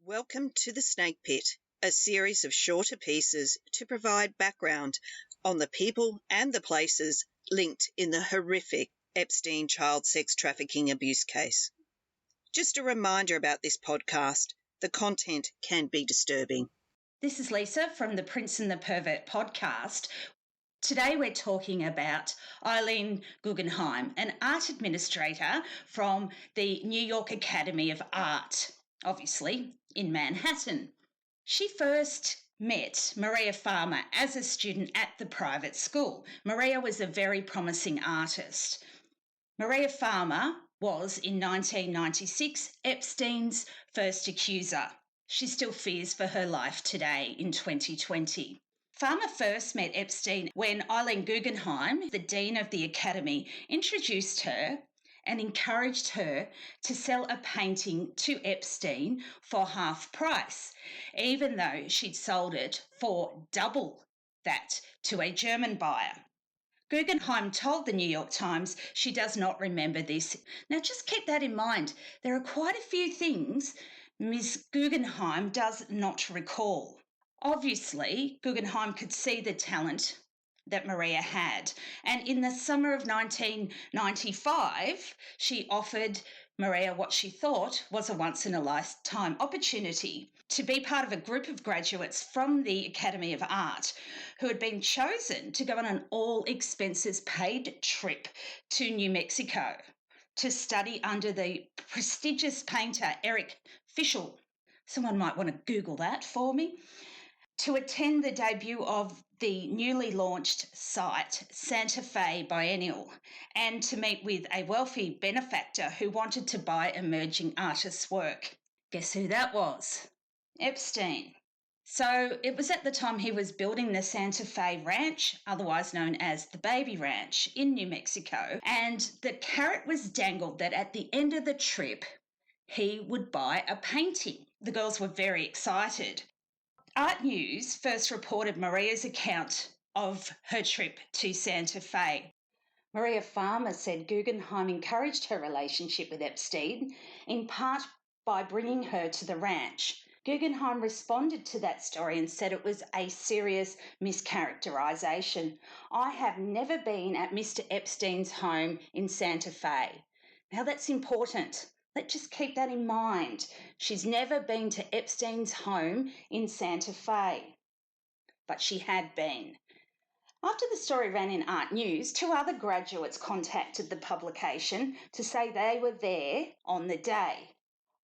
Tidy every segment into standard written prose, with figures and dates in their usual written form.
Welcome to the Snake Pit, a series of shorter pieces to provide background on the people and the places linked in the horrific Epstein child sex trafficking abuse case. Just a reminder about this podcast, the content can be disturbing. This is Lisa from the Prince and the Pervert podcast. Today we're talking about Eileen Guggenheim, an art administrator from the New York Academy of Art, obviously in Manhattan. She first met Maria Farmer as a student at the private school. Maria was a very promising artist. Maria Farmer was, in 1996, Epstein's first accuser. She still fears for her life today in 2020. Farmer first met Epstein when Eileen Guggenheim, the dean of the academy, introduced her and encouraged her to sell a painting to Epstein for half price, even though she'd sold it for double that to a German buyer. Guggenheim told the New York Times she does not remember this. Now just keep that in mind. There are quite a few things Ms. Guggenheim does not recall. Obviously, Guggenheim could see the talent that Maria had, and in the summer of 1995, she offered Maria what she thought was a once-in-a-lifetime opportunity to be part of a group of graduates from the Academy of Art who had been chosen to go on an all-expenses-paid trip to New Mexico to study under the prestigious painter Eric Fischl. Someone might want to Google that for me. To attend the debut of the newly launched site, Santa Fe Biennial, and to meet with a wealthy benefactor who wanted to buy emerging artists' work. Guess who that was? Epstein. So it was at the time he was building the Santa Fe Ranch, otherwise known as the Baby Ranch, in New Mexico, and the carrot was dangled that at the end of the trip, he would buy a painting. The girls were very excited. Art News first reported Maria's account of her trip to Santa Fe. Maria Farmer said Guggenheim encouraged her relationship with Epstein, in part by bringing her to the ranch. Guggenheim responded to that story and said it was a serious mischaracterization. I have never been at Mr. Epstein's home in Santa Fe. Now that's important. Let's just keep that in mind. She's never been to Epstein's home in Santa Fe, but she had been. After the story ran in Art News, two other graduates contacted the publication to say they were there on the day.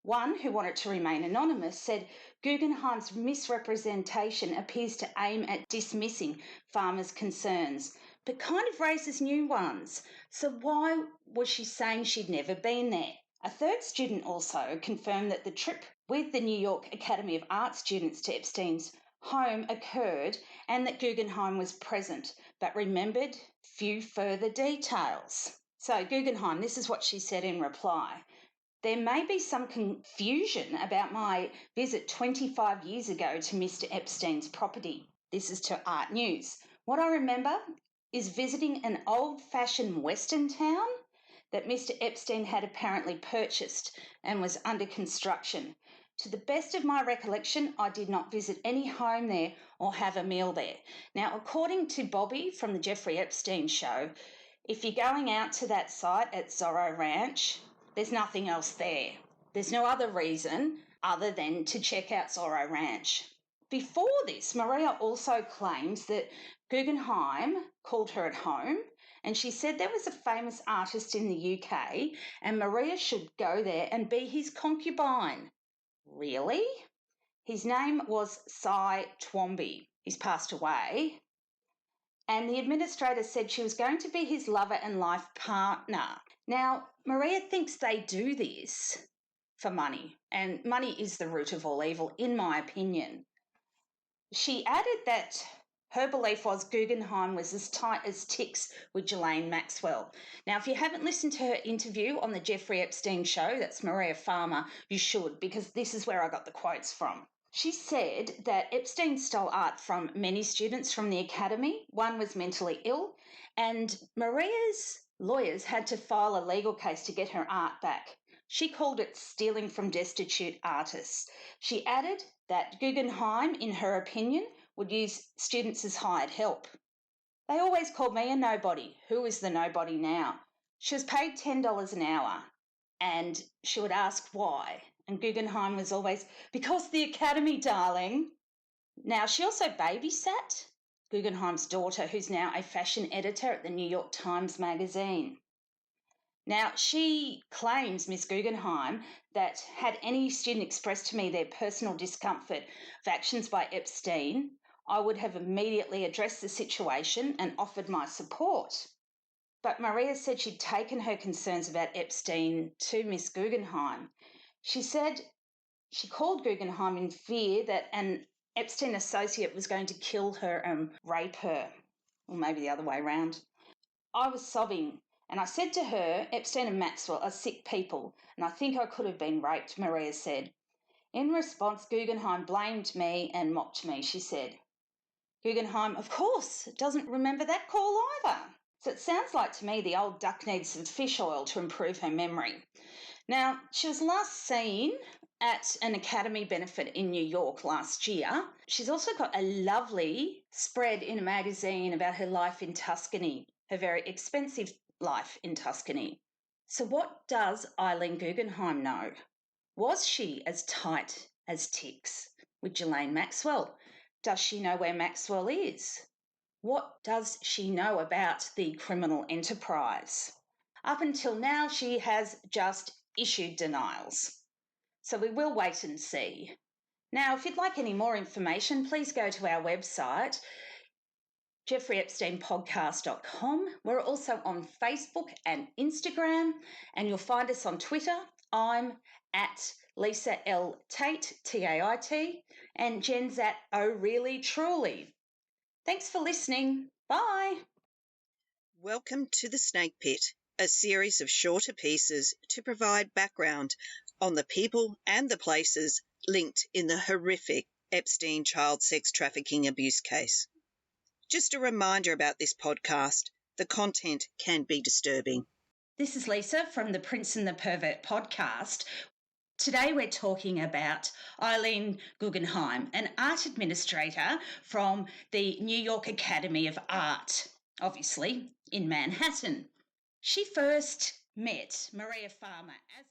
One, who wanted to remain anonymous, said Guggenheim's misrepresentation appears to aim at dismissing Farmer's concerns, but kind of raises new ones. So why was she saying she'd never been there? A third student also confirmed that the trip with the New York Academy of Art students to Epstein's home occurred and that Guggenheim was present, but remembered few further details. So Guggenheim, this is what she said in reply. There may be some confusion about my visit 25 years ago to Mr. Epstein's property. This is to Art News. What I remember is visiting an old-fashioned Western town that Mr. Epstein had apparently purchased and was under construction. To the best of my recollection, I did not visit any home there or have a meal there. Now, according to Bobby from the Jeffrey Epstein show, if you're going out to that site at Zorro Ranch, there's nothing else there. There's no other reason other than to check out Zorro Ranch. Before this, Maria also claims that Guggenheim called her at home and she said there was a famous artist in the UK and Maria should go there and be his concubine. Really? His name was Cy Twombly. He's passed away. And the administrator said she was going to be his lover and life partner. Now, Maria thinks they do this for money, and money is the root of all evil, in my opinion. She added that her belief was Guggenheim was as tight as ticks with Ghislaine Maxwell. Now, if you haven't listened to her interview on the Jeffrey Epstein show, that's Maria Farmer, you should, because this is where I got the quotes from. She said that Epstein stole art from many students from the academy. One was mentally ill, and Maria's lawyers had to file a legal case to get her art back. She called it stealing from destitute artists. She added that Guggenheim, in her opinion, would use students as hired help. They always called me a nobody. Who is the nobody now? She was paid $10 an hour, and she would ask why. And Guggenheim was always, because the academy, darling. Now, she also babysat Guggenheim's daughter, who's now a fashion editor at the New York Times magazine. Now, she claims, Miss Guggenheim, that had any student expressed to me their personal discomfort of actions by Epstein, I would have immediately addressed the situation and offered my support. But Maria said she'd taken her concerns about Epstein to Miss Guggenheim. She said she called Guggenheim in fear that an Epstein associate was going to kill her and rape her, or maybe the other way around. I was sobbing, and I said to her, Epstein and Maxwell are sick people, and I think I could have been raped, Maria said. In response, Guggenheim blamed me and mocked me, she said. Guggenheim, of course, doesn't remember that call either. So it sounds like to me the old duck needs some fish oil to improve her memory. Now, she was last seen at an academy benefit in New York last year. She's also got a lovely spread in a magazine about her life in Tuscany, her very expensive life in Tuscany. So what does Eileen Guggenheim know? Was she as tight as ticks with Ghislaine Maxwell? Does she know where Maxwell is? What does she know about the criminal enterprise? Up until now, she has just issued denials. So we will wait and see. Now, if you'd like any more information, please go to our website, jeffreyepsteinpodcast.com. We're also on Facebook and Instagram, and you'll find us on Twitter. I'm at Lisa L. Tate, T-A-I-T, and Jen's at Oh Really Truly. Thanks for listening. Bye. Welcome to The Snake Pit, a series of shorter pieces to provide background on the people and the places linked in the horrific Epstein child sex trafficking abuse case. Just a reminder about this podcast, the content can be disturbing. This is Lisa from the Prince and the Pervert podcast. Today we're talking about Eileen Guggenheim, an art administrator from the New York Academy of Art, obviously in Manhattan. She first met Maria Farmer as